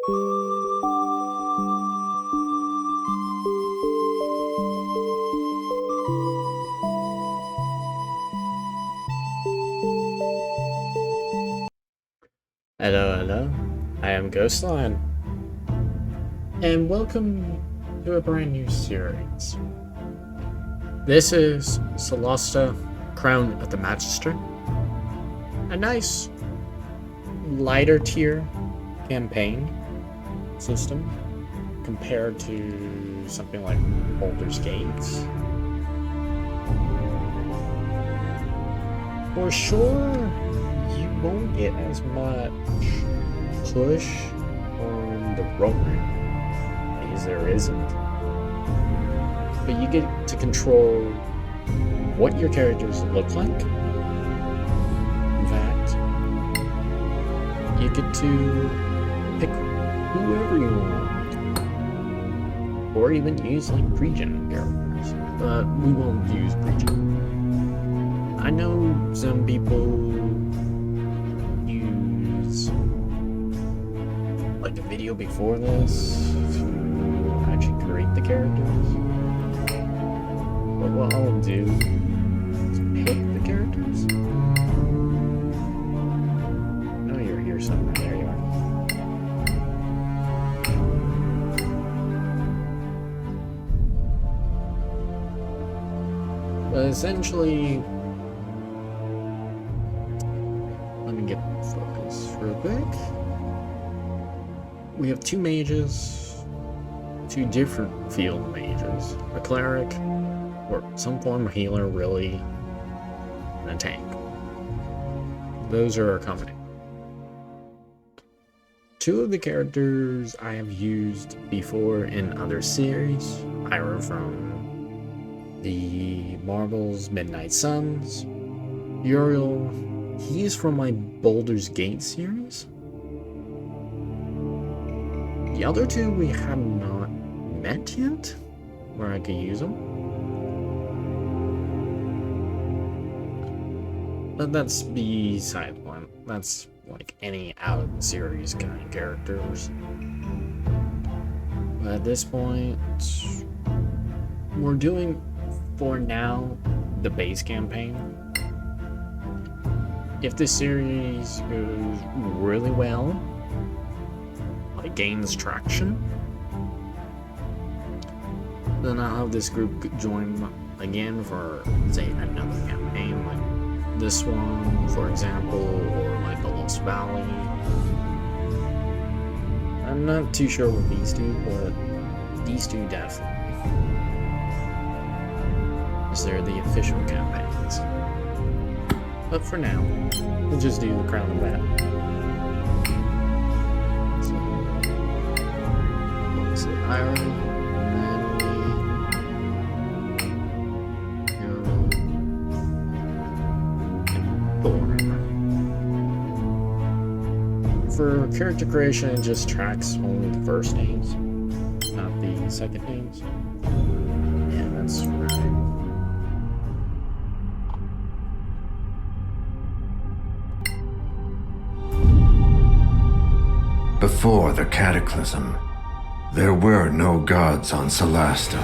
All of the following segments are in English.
Hello, hello. I am Ghostline, and welcome to a brand new series. This is Solasta, Crown of the Magister. A nice, lighter tier campaign system compared to something like Baldur's Gates. For sure, you won't get as much push on the roadmap as there isn't. But you get to control what your characters look like. In fact, you get to pick whoever you want, or even use like pre-gen characters. But we won't use pre-gen. I know some people use like a video before this to actually create the characters. But what I'll do is pick the characters. Oh, you're here somewhere. There you are. But essentially, let me get focused real quick. We have two mages, two different field mages, a cleric, or some form of healer, really, and a tank. Those are our company. Two of the characters I have used before in other series, either from the Marvel's Midnight Suns, Uriel. He's from my Baldur's Gate series. The other two we have not met yet, where I could use them. But that's beside the point. That's like any out of the series kind of characters. But at this point, we're doing, for now, the base campaign. If this series goes really well, like gains traction, then I'll have this group join again for, say, another campaign, like this one, for example, or like the Lost Valley. I'm not too sure with these two, but these two definitely. Because they're the official campaigns. But for now, we'll just do the Crown of that. So, let's say Iron, and then Hero, and Thor. For character creation, it just tracks only the first names, not the second names. Yeah, that's right. Before the Cataclysm, there were no gods on Solasta.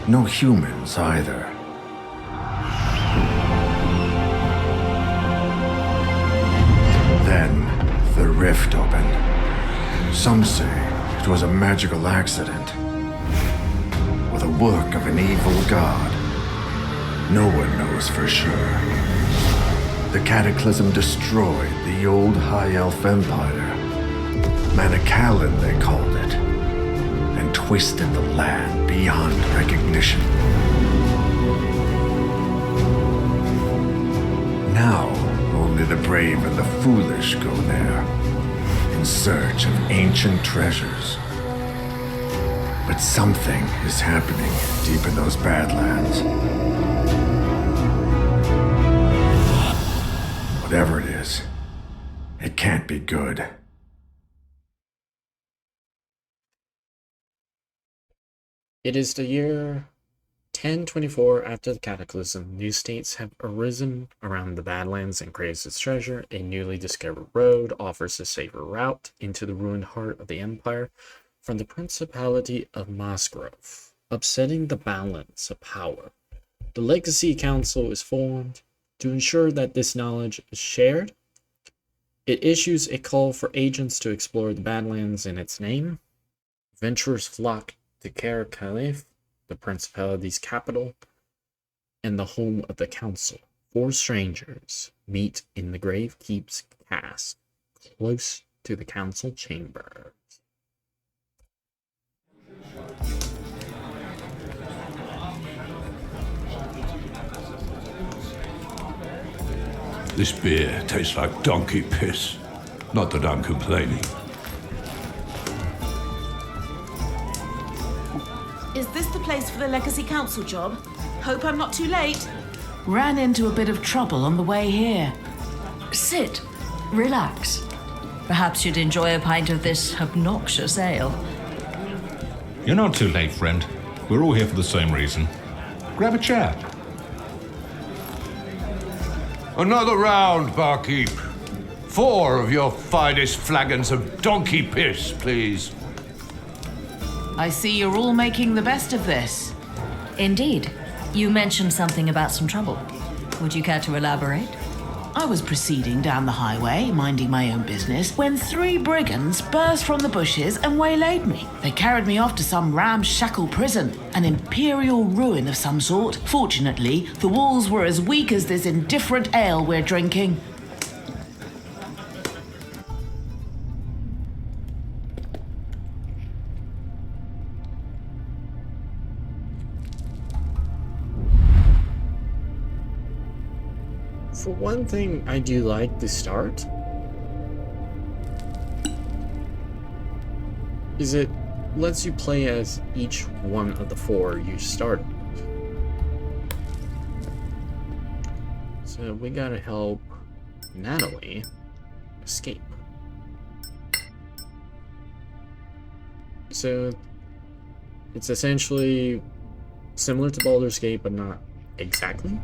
No humans either. Then, the rift opened. Some say it was a magical accident, or the work of an evil god. No one knows for sure. The Cataclysm destroyed the old High Elf Empire. Manicalan, they called it, and twisted the land beyond recognition. Now, only the brave and the foolish go there, in search of ancient treasures. But something is happening deep in those Badlands. Whatever it is, it can't be good. It is the year 1024 after the Cataclysm, new states have arisen around the Badlands and craves its treasure. A newly discovered road offers a safer route into the ruined heart of the Empire from the Principality of Mosgrove, upsetting the balance of power. The Legacy Council is formed to ensure that this knowledge is shared. It issues a call for agents to explore the Badlands in its name. Adventurers flock to Caer Cyflen, the Principality's capital, and the home of the Council. 4 strangers meet in the Grave Keep's cask, close to the Council chambers. This beer tastes like donkey piss. Not that I'm complaining. Is this the place for the Legacy Council job? Hope I'm not too late. Ran into a bit of trouble on the way here. Sit. Relax. Perhaps you'd enjoy a pint of this obnoxious ale. You're not too late, friend. We're all here for the same reason. Grab a chair. Another round, barkeep. 4 of your finest flagons of donkey piss, please. I see you're all making the best of this. Indeed. You mentioned something about some trouble. Would you care to elaborate? I was proceeding down the highway, minding my own business, when 3 brigands burst from the bushes and waylaid me. They carried me off to some ramshackle prison, an imperial ruin of some sort. Fortunately, the walls were as weak as this indifferent ale we're drinking. For one thing, I do like the start. Is it lets you play as each one of the 4 you start with. So we gotta help Natalie escape. So it's essentially similar to Baldur's Gate, but not exactly.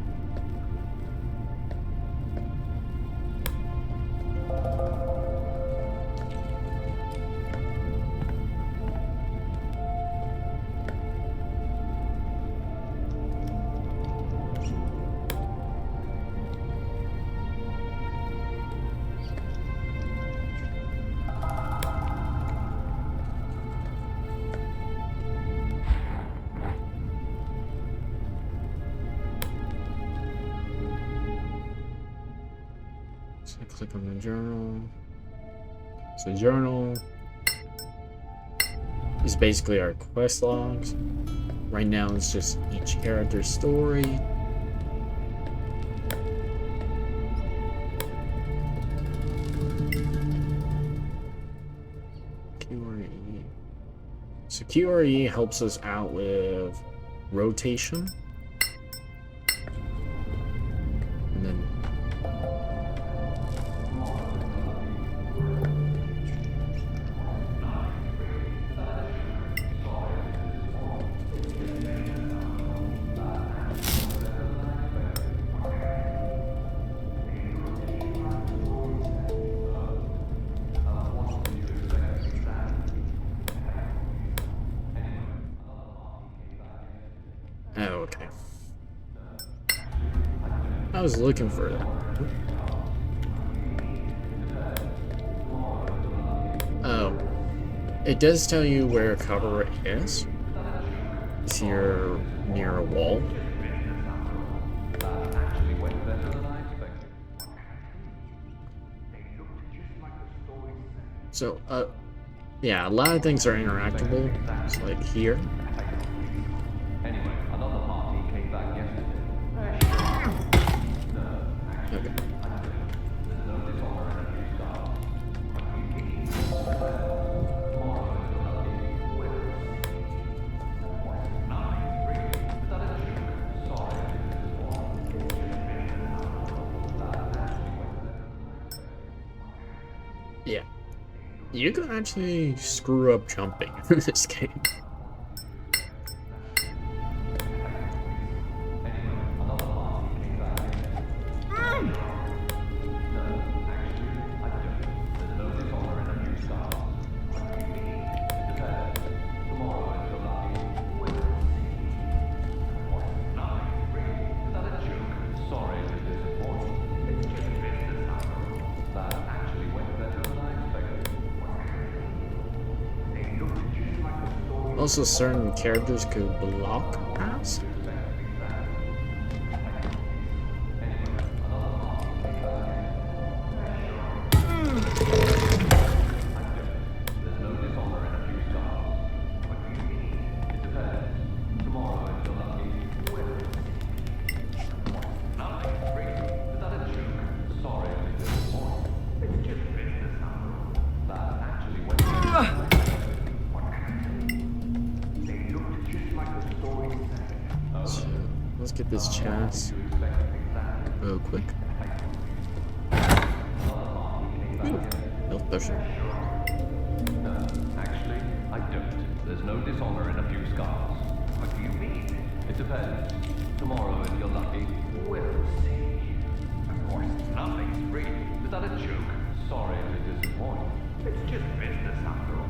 So click on the journal. So journal is basically our quest logs. Right now it's just each character's story. QRE. So QRE helps us out with rotation. And then oh, okay. I was looking for that. Oh. It does tell you where cover is. If you're near a wall. So, yeah, a lot of things are interactable. So, like here. Okay. Yeah. You can actually screw up jumping in this game. Also, certain characters could block paths. Let's get this chance real quick. Health potion. Actually, I don't. There's no dishonor in a few scars. What do you mean? It depends. Tomorrow, if you're lucky, we'll see. Of course, nothing's free. Is that a joke? Sorry to disappoint. It's just business after all.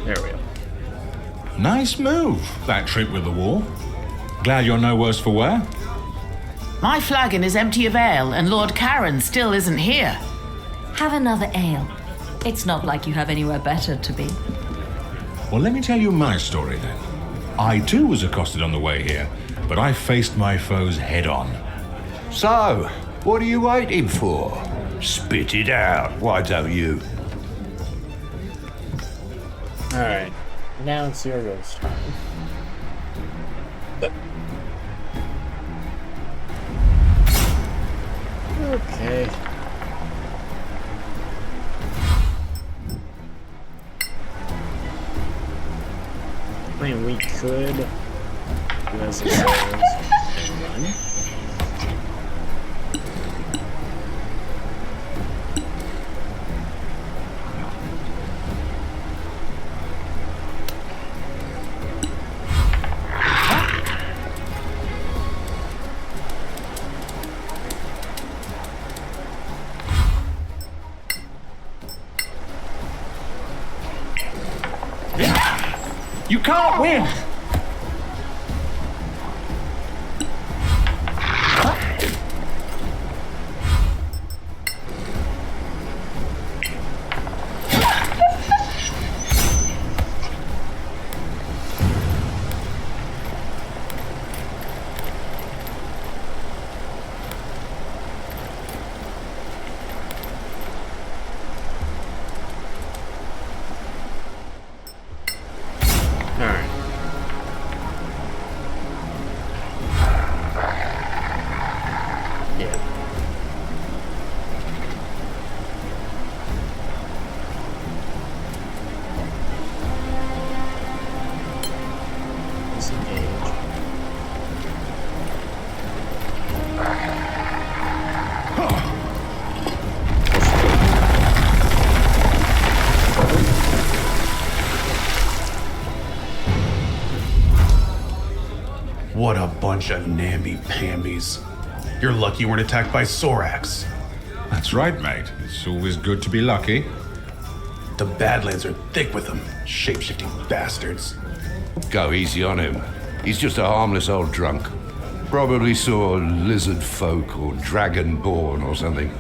There we go. Nice move, that trick with the wall. Glad you're no worse for wear. My flagon is empty of ale, and Lord Karen still isn't here. Have another ale. It's not like you have anywhere better to be. Well, let me tell you my story then. I too was accosted on the way here, but I faced my foes head on. So, what are you waiting for? Spit it out, why don't you? Alright, now it's Yorgo's turn. Okay. I mean, we could do as it says and run. You can't win! Alright. Yeah. Disengage. What a bunch of namby-pambies. You're lucky you weren't attacked by Sorax. That's right, mate. It's always good to be lucky. The Badlands are thick with them, shape-shifting bastards. Go easy on him. He's just a harmless old drunk. Probably saw lizard folk or dragonborn or something.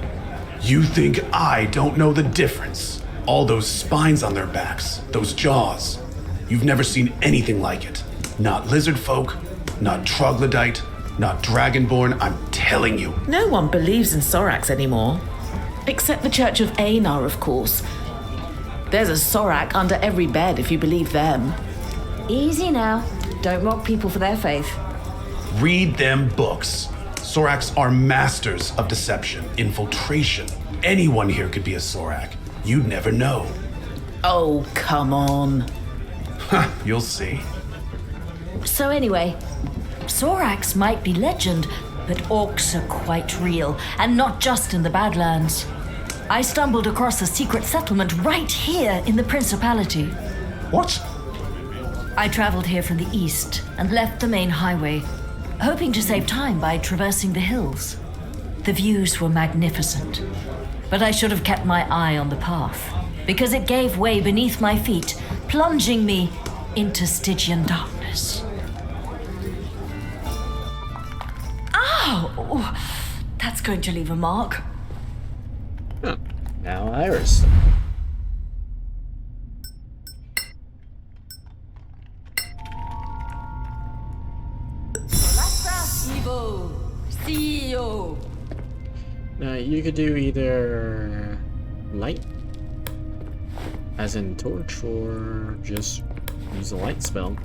You think I don't know the difference? All those spines on their backs, those jaws. You've never seen anything like it. Not lizard folk, not troglodyte, not dragonborn, I'm telling you. No one believes in Sorax anymore. Except the Church of Einar, of course. There's a Sorak under every bed if you believe them. Easy now. Don't mock people for their faith. Read them books. Sorax are masters of deception, infiltration. Anyone here could be a Sorak. You'd never know. Oh, come on. You'll see. So anyway, Sorax might be legend, But orcs are quite real, and not just in the Badlands. I stumbled across a secret settlement right here in the Principality. What? I traveled here from the east and left the main highway, hoping to save time by traversing the hills. The views were magnificent, but I should have kept my eye on the path, because it gave way beneath my feet, plunging me into Stygian darkness. Ow! That's going to leave a mark. Huh. Now Iris. Solasta, Evo, CEO. Now you could do either light, as in torch, or just use a light spell.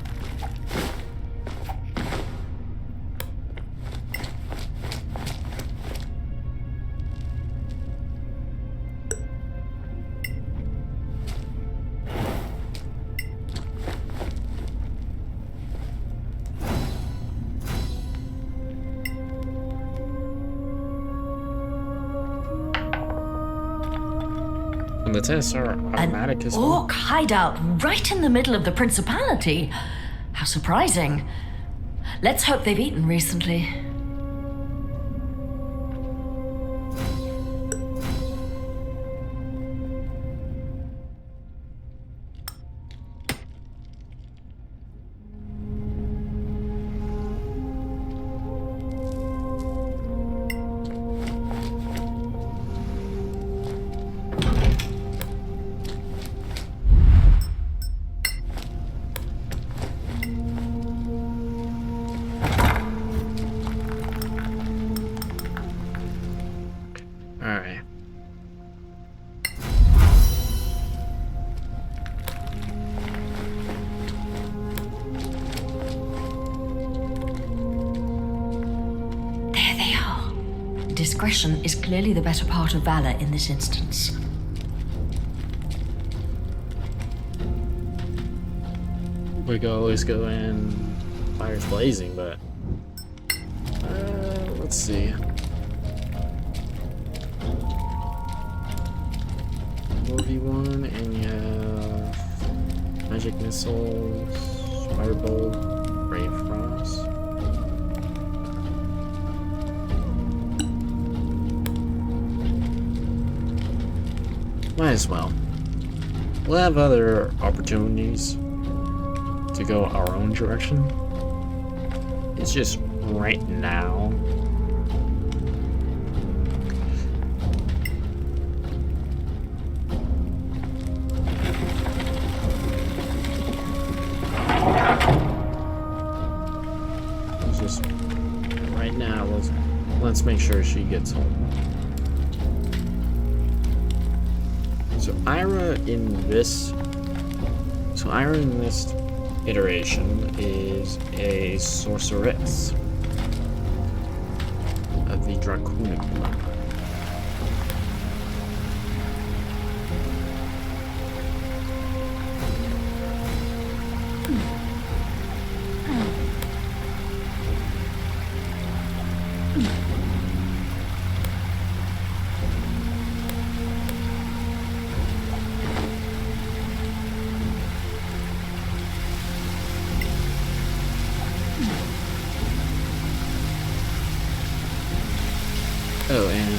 And the tests are automatic as well. Orc hideout right in the middle of the Principality. How surprising. Let's hope they've eaten recently. Alright. There they are. Discretion is clearly the better part of valor in this instance. We could always go in fires blazing, but let's see. 4v1, and you have magic missiles, firebolt, ray of frost. Might as well. We'll have other opportunities to go our own direction. It's just right now. It's just right now. Let's make sure she gets home. So Ira in this iteration is a sorceress of the draconic blood. Oh, and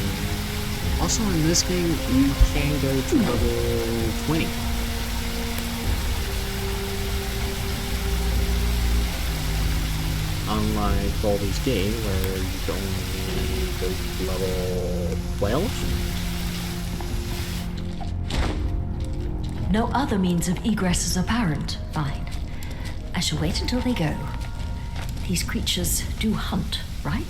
also in this game, you can go to level 20. Unlike Baldur's Gate, where you can only go to level 12. No other means of egress is apparent. Fine. I shall wait until they go. These creatures do hunt, right?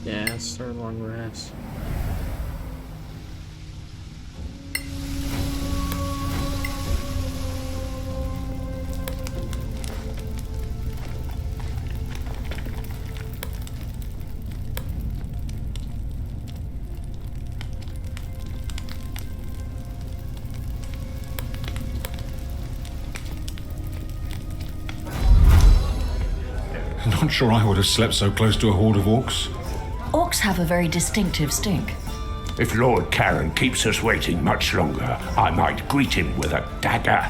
Yeah, start long rest. not sure I would have slept so close to a horde of orcs. Orcs have a very distinctive stink. If Lord Karen keeps us waiting much longer, I might greet him with a dagger.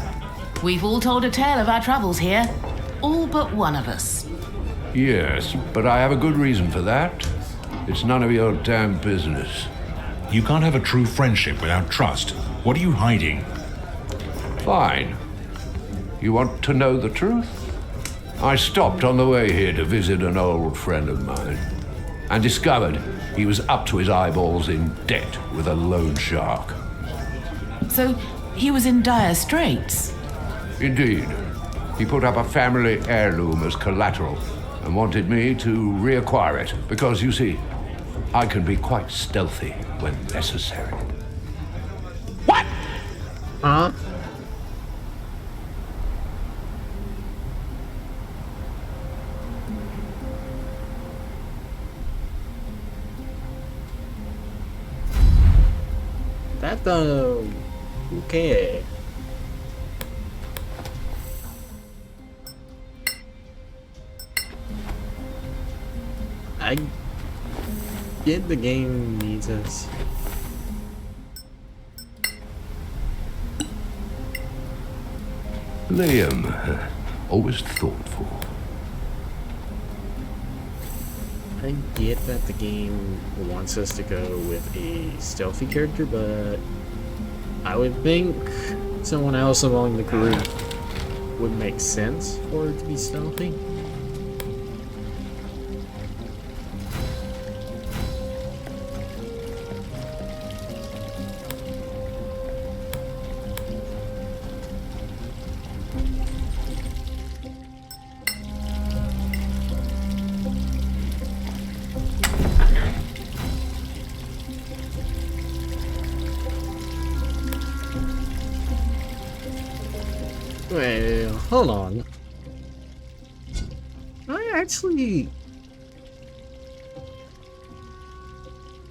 We've all told a tale of our travels here. All but one of us. Yes, but I have a good reason for that. It's none of your damn business. You can't have a true friendship without trust. What are you hiding? Fine. You want to know the truth? I stopped on the way here to visit an old friend of mine and discovered he was up to his eyeballs in debt with a loan shark. So he was in dire straits. Indeed. He put up a family heirloom as collateral and wanted me to reacquire it because, you see, I can be quite stealthy when necessary. What? Huh? That okay. I get the game needs us. Liam, always thoughtful. I get that the game wants us to go with a stealthy character, but I would think someone else among the group would make sense for it to be stealthy. Well, hold on. I actually...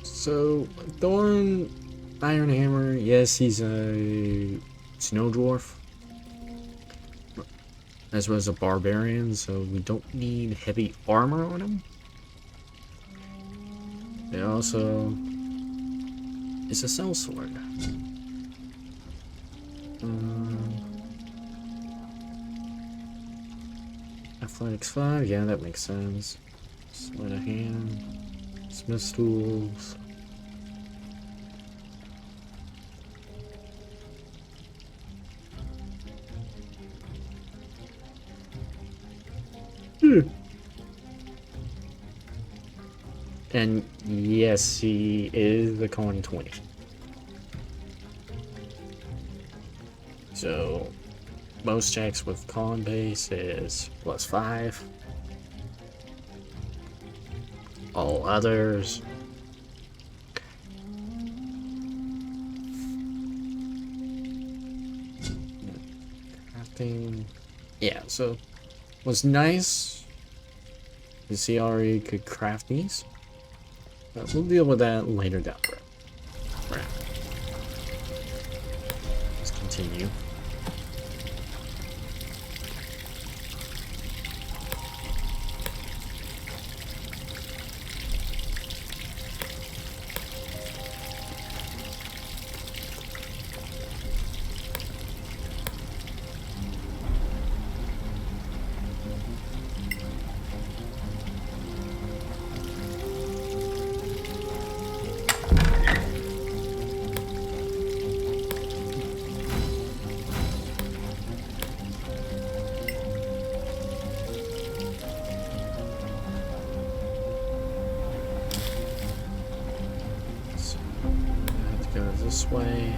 So, Thorn Ironhammer, yes, he's a snow dwarf. As well as a barbarian, so we don't need heavy armor on him. It also is a sellsword. Athletics 5, yeah, that makes sense. Sleight of hand, smith's tools. And yes, he is the con 20. So most checks with con base is +5. All others. Crafting. Yeah, so what's nice is he already could craft these. But we'll deal with that later down the road. Right. Let's continue. This way.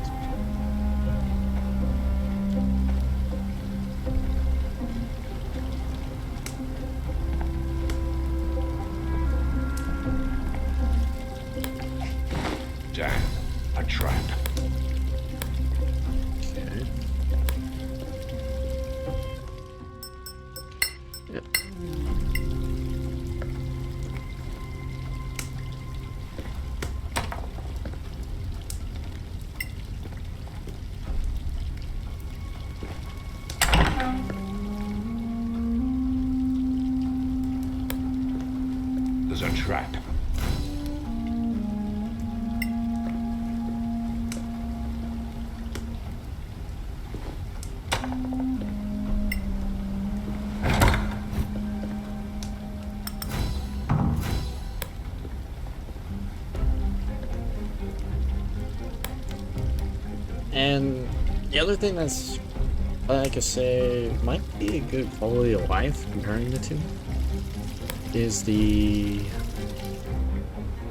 Damn, a trap. Okay. Yep. trap. And the other thing that's, I could say, might be a good quality of life comparing the two is the...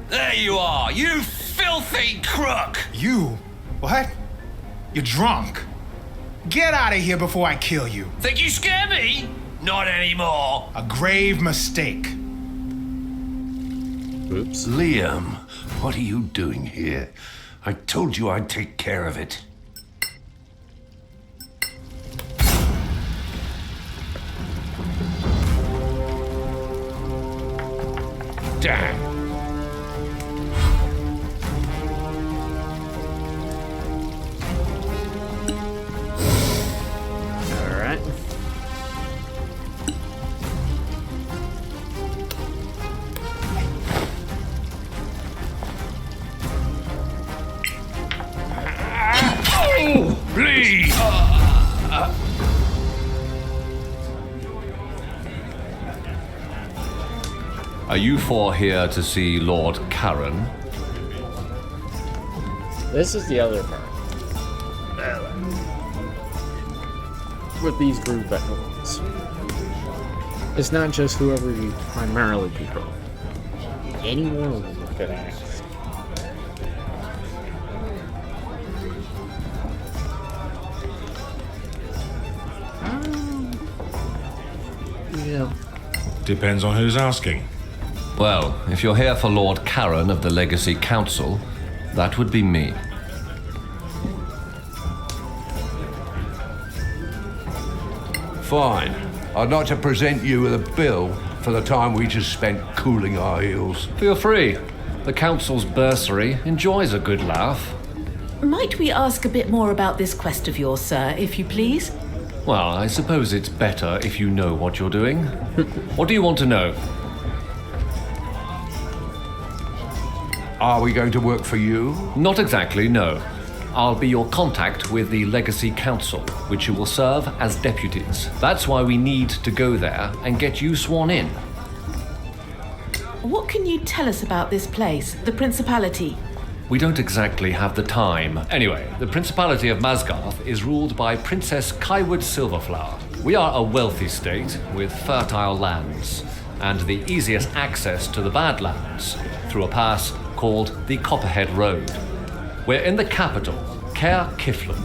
There you are, you filthy crook! You? What? You're drunk. Get out of here before I kill you. Think you scare me? Not anymore. A grave mistake. Oops. Liam, what are you doing here? I told you I'd take care of it. Damn. Alright. Bleed! Are you four here to see Lord Caron? This is the other part. With these group echelons. It's not just whoever you primarily control. Any one of them could act. Yeah. Depends on who's asking. Well, if you're here for Lord Caron of the Legacy Council, that would be me. Fine. I'd like to present you with a bill for the time we just spent cooling our heels. Feel free. The Council's bursary enjoys a good laugh. Might we ask a bit more about this quest of yours, sir, if you please? Well, I suppose it's better if you know what you're doing. What do you want to know? Are we going to work for you? Not exactly, no. I'll be your contact with the Legacy Council, which you will serve as deputies. That's why we need to go there and get you sworn in. What can you tell us about this place, the Principality? We don't exactly have the time. Anyway, the Principality of Masgarth is ruled by Princess Kaiwood Silverflower. We are a wealthy state with fertile lands and the easiest access to the Badlands through a pass called the Copperhead Road. We're in the capital, Caer Cyflen,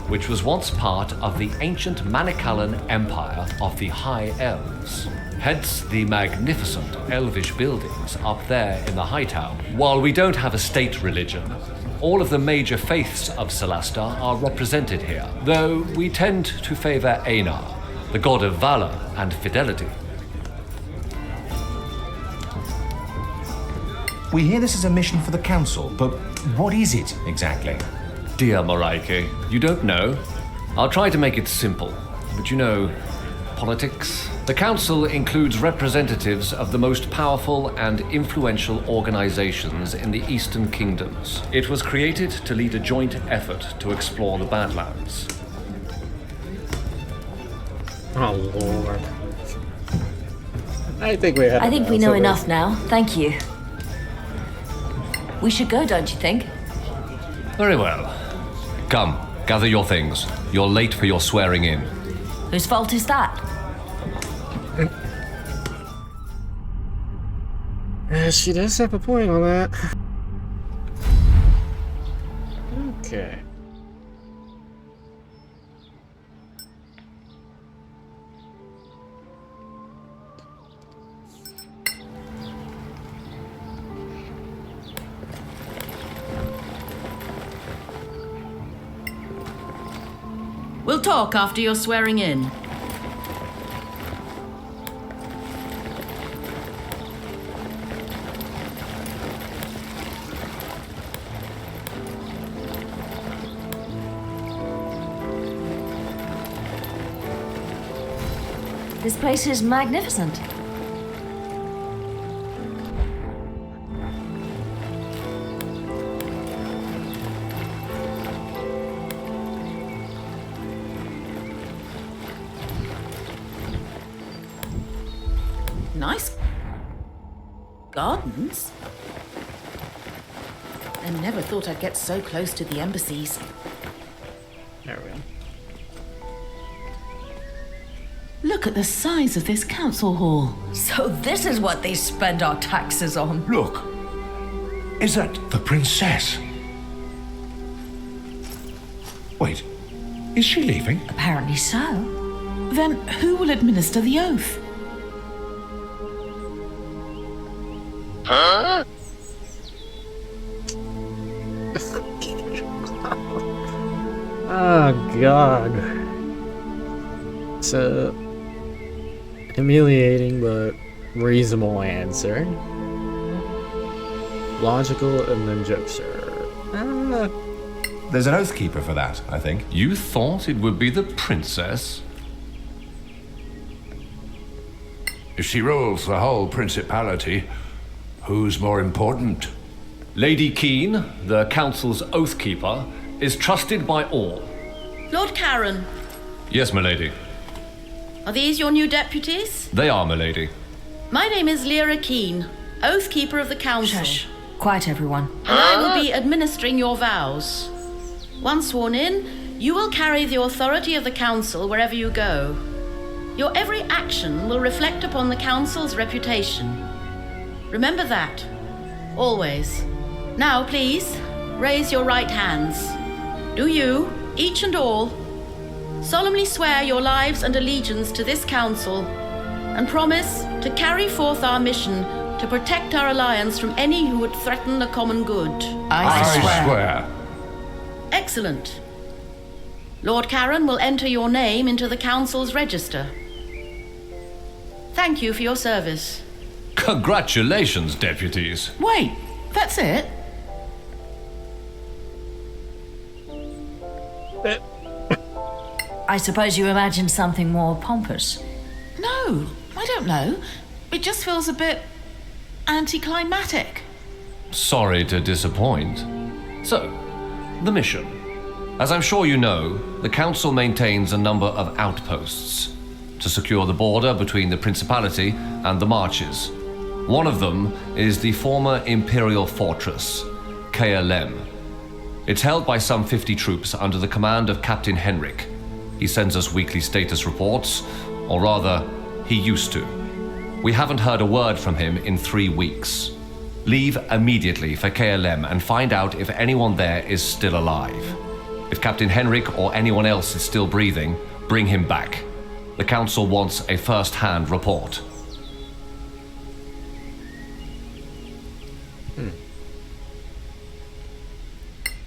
which was once part of the ancient Manicalan Empire of the High Elves. Hence the magnificent elvish buildings up there in the High Town. While we don't have a state religion, all of the major faiths of Solasta are represented here, though we tend to favor Einar, the god of valor and fidelity. We hear this is a mission for the Council, but what is it exactly? Dear Moraike, you don't know? I'll try to make it simple, but you know, politics? The Council includes representatives of the most powerful and influential organizations in the Eastern Kingdoms. It was created to lead a joint effort to explore the Badlands. Oh, Lord. I think we have. I think we know enough now. Thank you. We should go, don't you think? Very well. Come, gather your things. You're late for your swearing in. Whose fault is that? She does have a point on that. Okay. We'll talk after your swearing in. This place is magnificent. nice gardens. I never thought I'd get so close to the embassies. There we go. Look at the size of this council hall. So this is what they spend our taxes on. Look. Is that the princess? Wait. Is she leaving? Apparently so. Then who will administer the oath? Huh? Oh, God. It's a humiliating but reasonable answer. Logical and then jokester. There's an oath keeper for that, I think. You thought it would be the princess? If she rules the whole principality, who's more important? Lady Keene, the council's oath keeper, is trusted by all. Lord Karen, Yes, milady. are these your new deputies? They are, milady. My name is Lyra Keene, Oath Keeper of the Council. Shush. Quiet, everyone. And I will be administering your vows. Once sworn in, you will carry the authority of the Council wherever you go. Your every action will reflect upon the Council's reputation. Remember that. Always. Now, please, raise your right hands. Do you, each and all, solemnly swear your lives and allegiance to this Council and promise to carry forth our mission to protect our alliance from any who would threaten the common good? I swear. Excellent. Lord Karen will enter your name into the Council's register. Thank you for your service. Congratulations, deputies. Wait, that's it? I suppose you imagined something more pompous. No, I don't know. It just feels a bit anticlimactic. Sorry to disappoint. So, the mission. As I'm sure you know, the Council maintains a number of outposts to secure the border between the Principality and the Marches. One of them is the former Imperial fortress, Caer Cyflen. It's held by some 50 troops under the command of Captain Henrik. He sends us weekly status reports, or rather, he used to. We haven't heard a word from him in 3 weeks. Leave immediately for Caer Cyflen and find out if anyone there is still alive. If Captain Henrik or anyone else is still breathing, bring him back. The Council wants a first-hand report.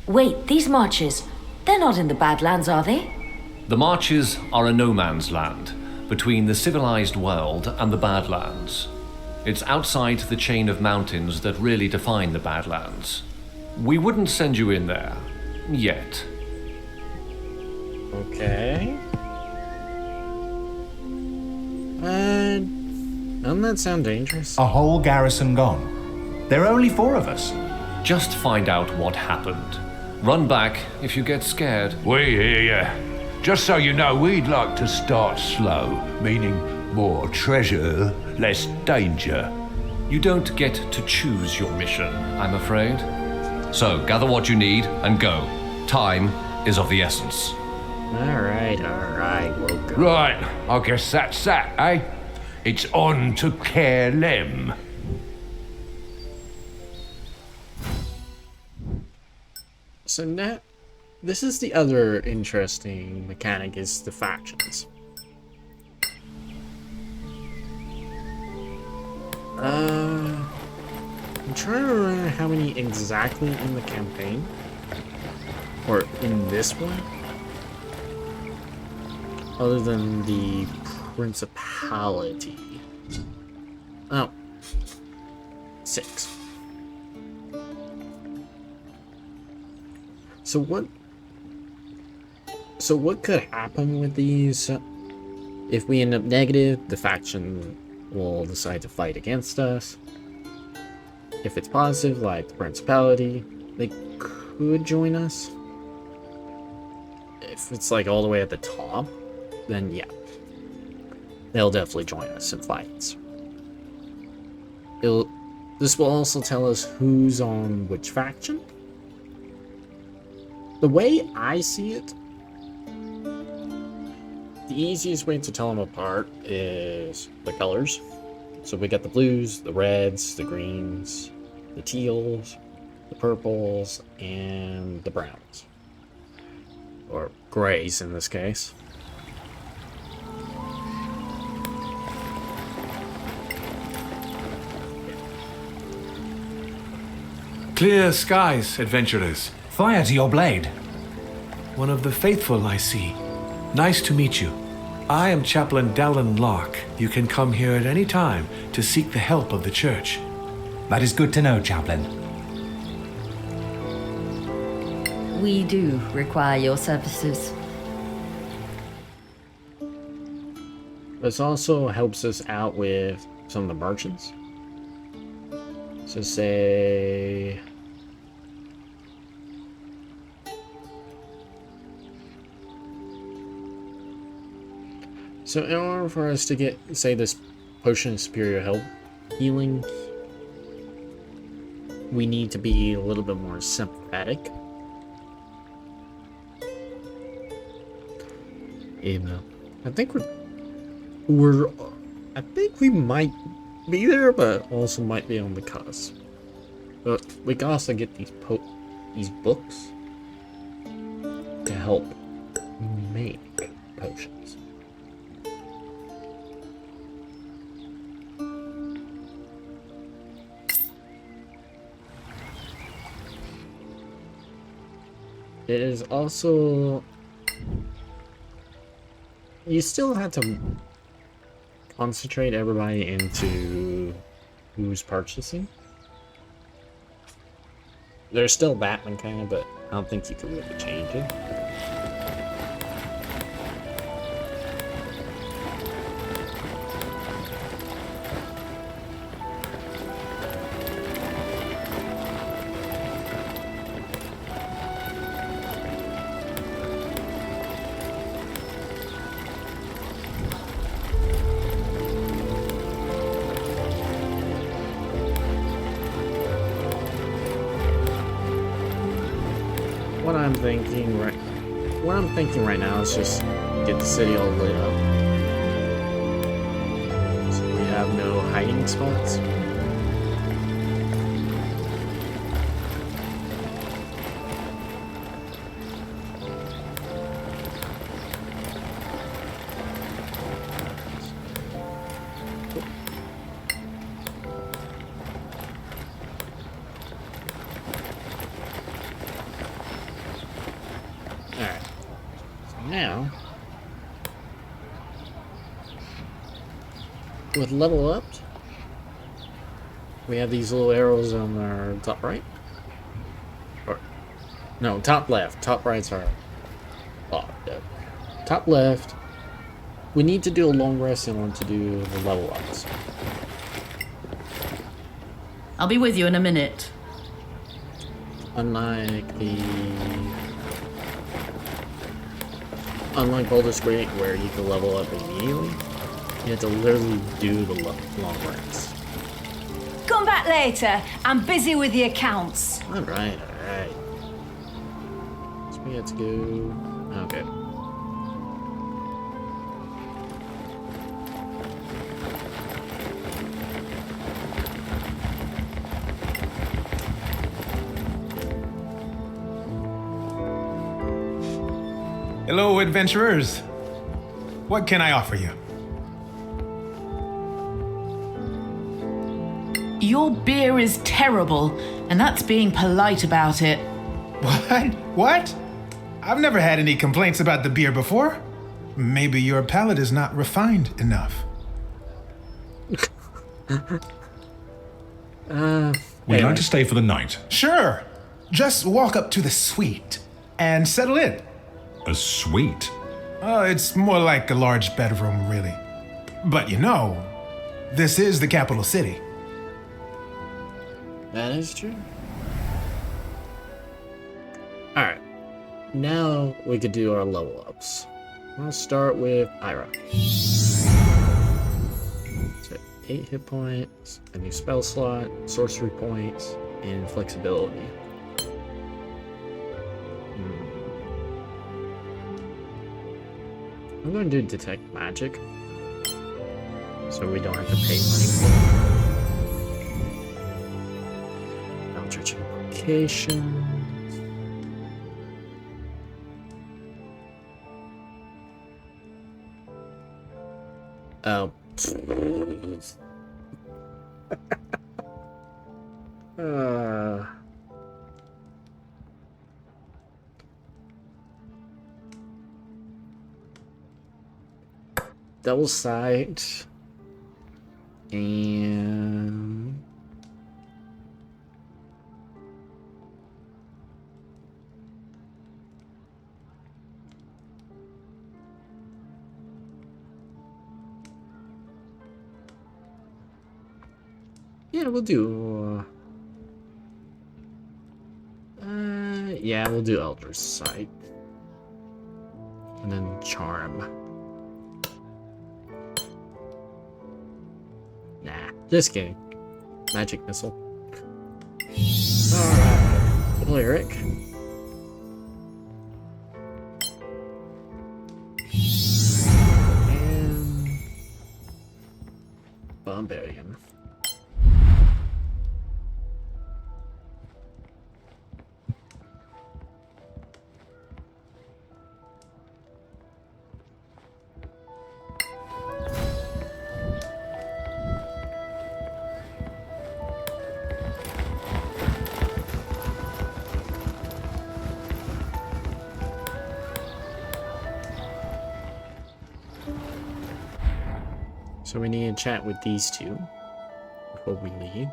Wait, these marches, they're not in the Badlands, are they? The Marches are a no man's land between the civilized world and the Badlands. It's outside the chain of mountains that really define the Badlands. We wouldn't send you in there. Yet. Okay. Doesn't that sound dangerous? A whole garrison gone. There are only 4 of us. Just find out what happened. Run back if you get scared. We hear you. Just so you know, we'd like to start slow, meaning more treasure, less danger. You don't get to choose your mission, I'm afraid. So, gather what you need and go. Time is of the essence. Alright, we'll go. Right, I guess that's that, eh? It's on to Caer Cyflen. So now, this is the other interesting mechanic, is the factions. I'm trying to remember how many exactly in the campaign. Or in this one. Other than the Principality. Oh. 6. So what could happen with these? If we end up negative, the faction will decide to fight against us. If it's positive, like the Principality, they could join us. If it's like all the way at the top, then yeah. They'll definitely join us in fights. This will also tell us who's on which faction. The way I see it, the easiest way to tell them apart is the colors. So we got the blues, the reds, the greens, the teals, the purples, and the browns. Or grays in this case. Clear skies, adventurers. Fire to your blade. One of the faithful, I see. Nice to meet you. I am Chaplain Dallin Locke. You can come here at any time to seek the help of the church. That is good to know, Chaplain. We do require your services. This also helps us out with some of the merchants. So say... So in order for us to get, say, this potion of superior health healing, we need to be a little bit more sympathetic. I think I think we might be there, but also might be on the cusp. But we can also get these books to help make potions. It is also... You still have to concentrate everybody into who's purchasing. There's still that one kind of, but I don't think you can really change it. What I'm thinking right now is just get the city all lit up. So we have no hiding spots. Now, with level ups, we have these little arrows on our top right. Or, no, top left. Top right's our locked up. Top left, we need to do a long rest in order to do the level ups. I'll be with you in a minute. Unlike Baldur's Gate, where you can level up immediately, you have to literally do the long rest. Come back later. I'm busy with the accounts. Alright. So we have to go... Okay. Hello, adventurers. What can I offer you? Your beer is terrible, and that's being polite about it. What? I've never had any complaints about the beer before. Maybe your palate is not refined enough. We'd like to stay for the night. Sure. Just walk up to the suite and settle in. A suite? Oh, it's more like a large bedroom, really. But you know, this is the capital city. That is true. Alright. Now we could do our level ups. I'll start with Ira. So 8 hit points, a new spell slot, sorcery points, and flexibility. I'm going to do detect magic, so we don't have to pay money for it. Eldritch Invocation. Oh. Double sight. And yeah, we'll do yeah, we'll do Eldritch Sight. And then Charm. Nah, just kidding. Magic Missile. Alright. Cleric. And Barbarian. So we need to chat with these two before we leave.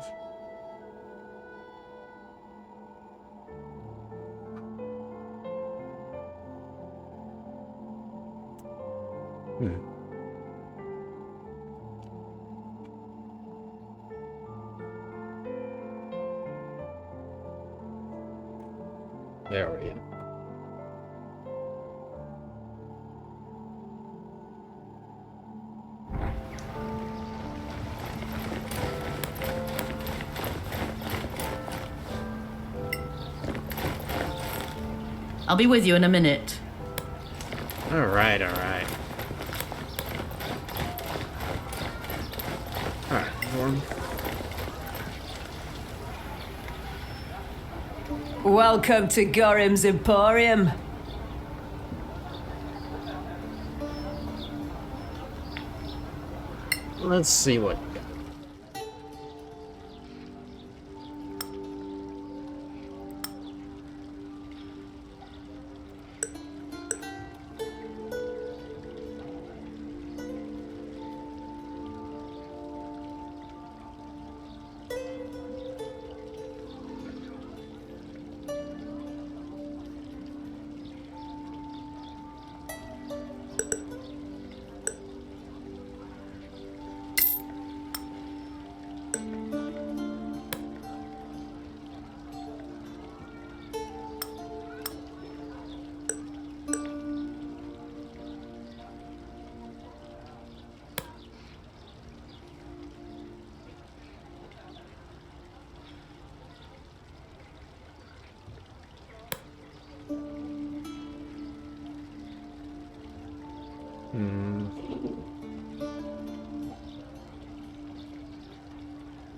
There we go. I'll be with you in a minute. Alright, alright. Alright, Norm. Welcome to Gorim's Emporium. Let's see what we got.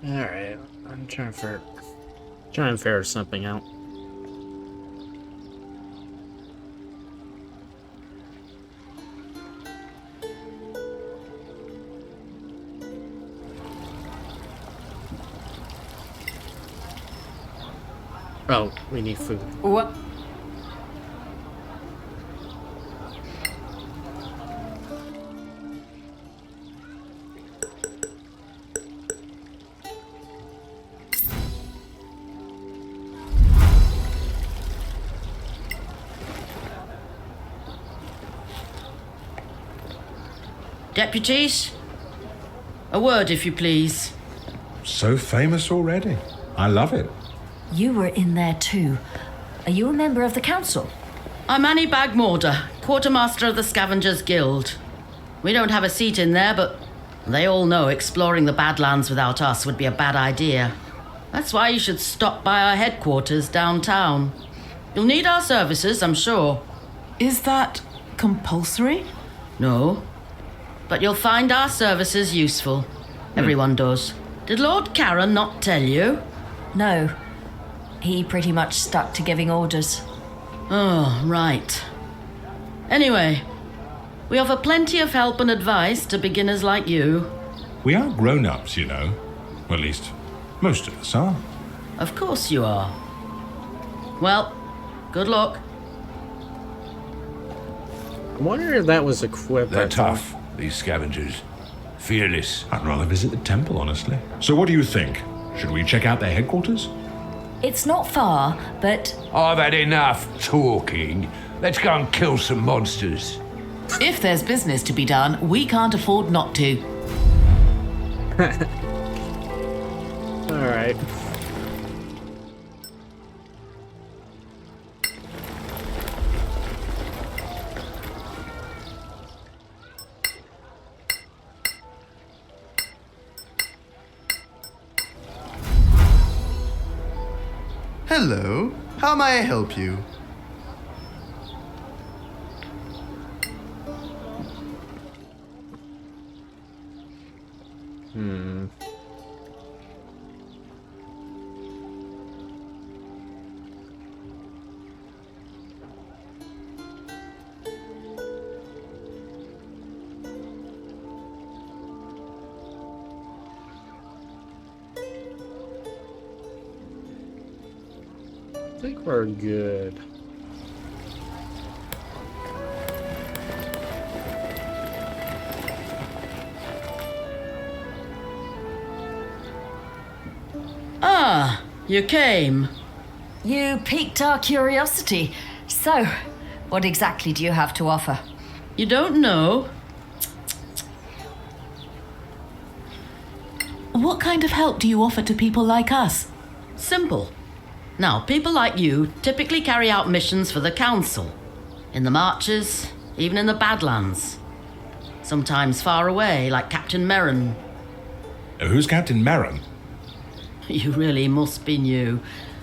Alright, I'm trying to figure something out. Oh, we need food. What? Deputies? A word, if you please. So famous already. I love it. You were in there too. Are you a member of the council? I'm Annie Bagmorder, quartermaster of the Scavengers Guild. We don't have a seat in there, but They all know exploring the Badlands without us would be a bad idea. That's why you should stop by our headquarters downtown. You'll need our services, I'm sure. Is that compulsory? No. But you'll find our services useful. Everyone does. Did Lord Karen not tell you? No. He pretty much stuck to giving orders. Oh, right. Anyway, we offer plenty of help and advice to beginners like you. We are grown-ups, you know. Well, at least, most of us are. Of course you are. Well, good luck. I wonder if that was equipped. They're tough, these scavengers. Fearless. I'd rather visit the temple, honestly. So what do you think? Should we check out their headquarters? It's not far, but... I've had enough talking. Let's go and kill some monsters. If there's business to be done, we can't afford not to. Alright. Hello. How may I help you? I think we're good. Ah, you came. You piqued our curiosity. So, what exactly do you have to offer? You don't know? What kind of help do you offer to people like us? Simple. Now, people like you typically carry out missions for the Council. In the Marches, even in the Badlands. Sometimes far away, like Captain Merrin. Who's Captain Merrin? You really must be new.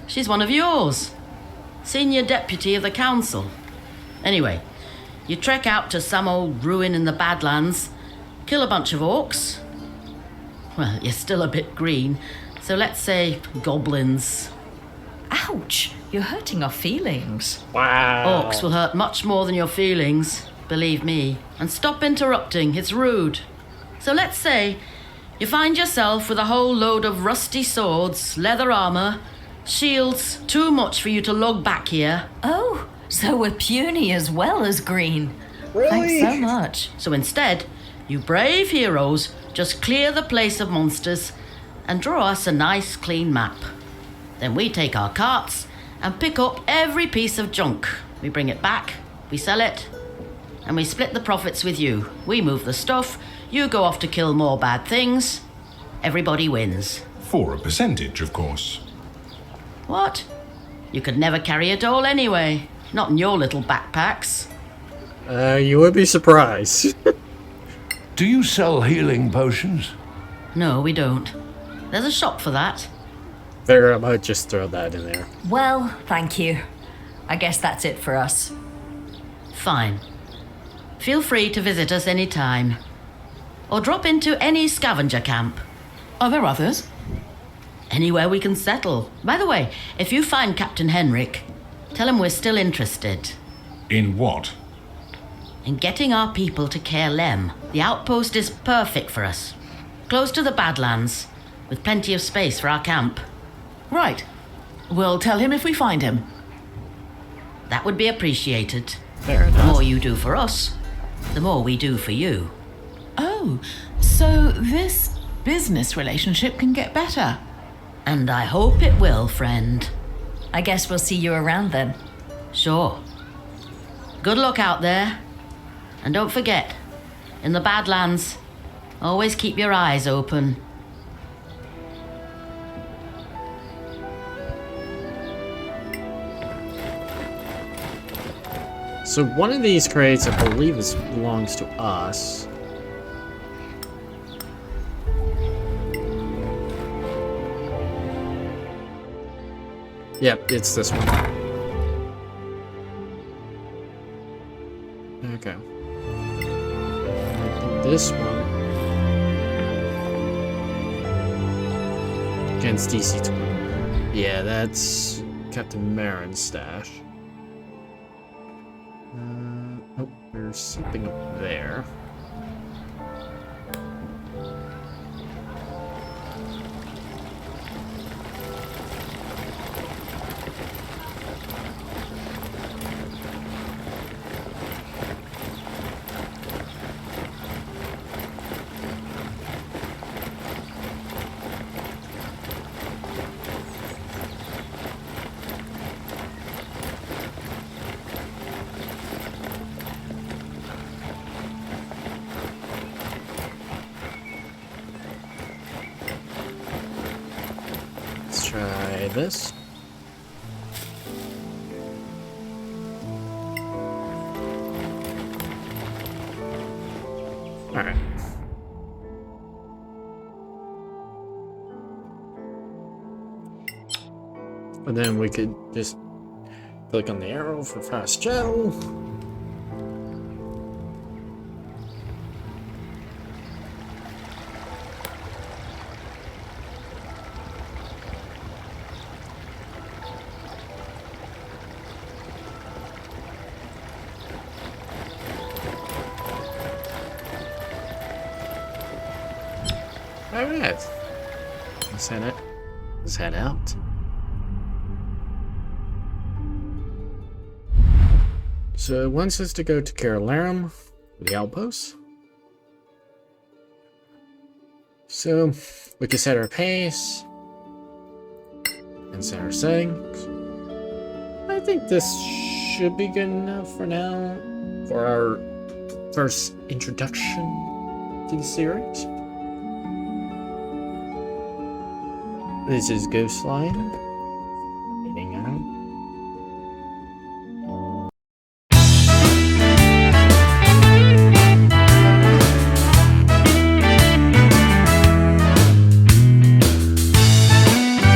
She's one of yours. Senior Deputy of the Council. Anyway, you trek out to some old ruin in the Badlands, kill a bunch of orcs. Well, you're still a bit green, so let's say goblins. Ouch! You're hurting our feelings. Wow. Orcs will hurt much more than your feelings, believe me. And stop interrupting, it's rude. So let's say you find yourself with a whole load of rusty swords, leather armor, shields, too much for you to lug back here. Oh, so we're puny as well as green. Really? Thanks so much. So instead, you brave heroes just clear the place of monsters and draw us a nice clean map. Then we take our carts and pick up every piece of junk. We bring it back, we sell it, and we split the profits with you. We move the stuff, you go off to kill more bad things. Everybody wins. For a percentage, of course. What? You could never carry it all anyway. Not in your little backpacks. You would be surprised. Do you sell healing potions? No, we don't. There's a shop for that. Figure I might just throw that in there. Well, thank you. I guess that's it for us. Fine. Feel free to visit us anytime. Or drop into any scavenger camp. Are there others? Anywhere we can settle. By the way, if you find Captain Henrik, tell him we're still interested. In what? In getting our people to Caer Cyflen. The outpost is perfect for us. Close to the Badlands, with plenty of space for our camp. Right. We'll tell him if we find him. That would be appreciated. Fair enough. The more you do for us, the more we do for you. Oh, so this business relationship can get better. And I hope it will, friend. I guess we'll see you around then. Sure. Good luck out there. And don't forget, in the Badlands, always keep your eyes open. So one of these crates, I believe, belongs to us. Yep, it's this one. Okay. I think this one against DC 20. Yeah, that's Captain Marin's stash. Oh, there's something up there. Try this. Alright. And then we could just click on the arrow for fast travel. Alright. Let's head out. So it wants us to go to Caer Cyflen, the outpost. So we can set our pace and set our settings. I think this should be good enough for now for our first introduction to the series. This is Ghost Line.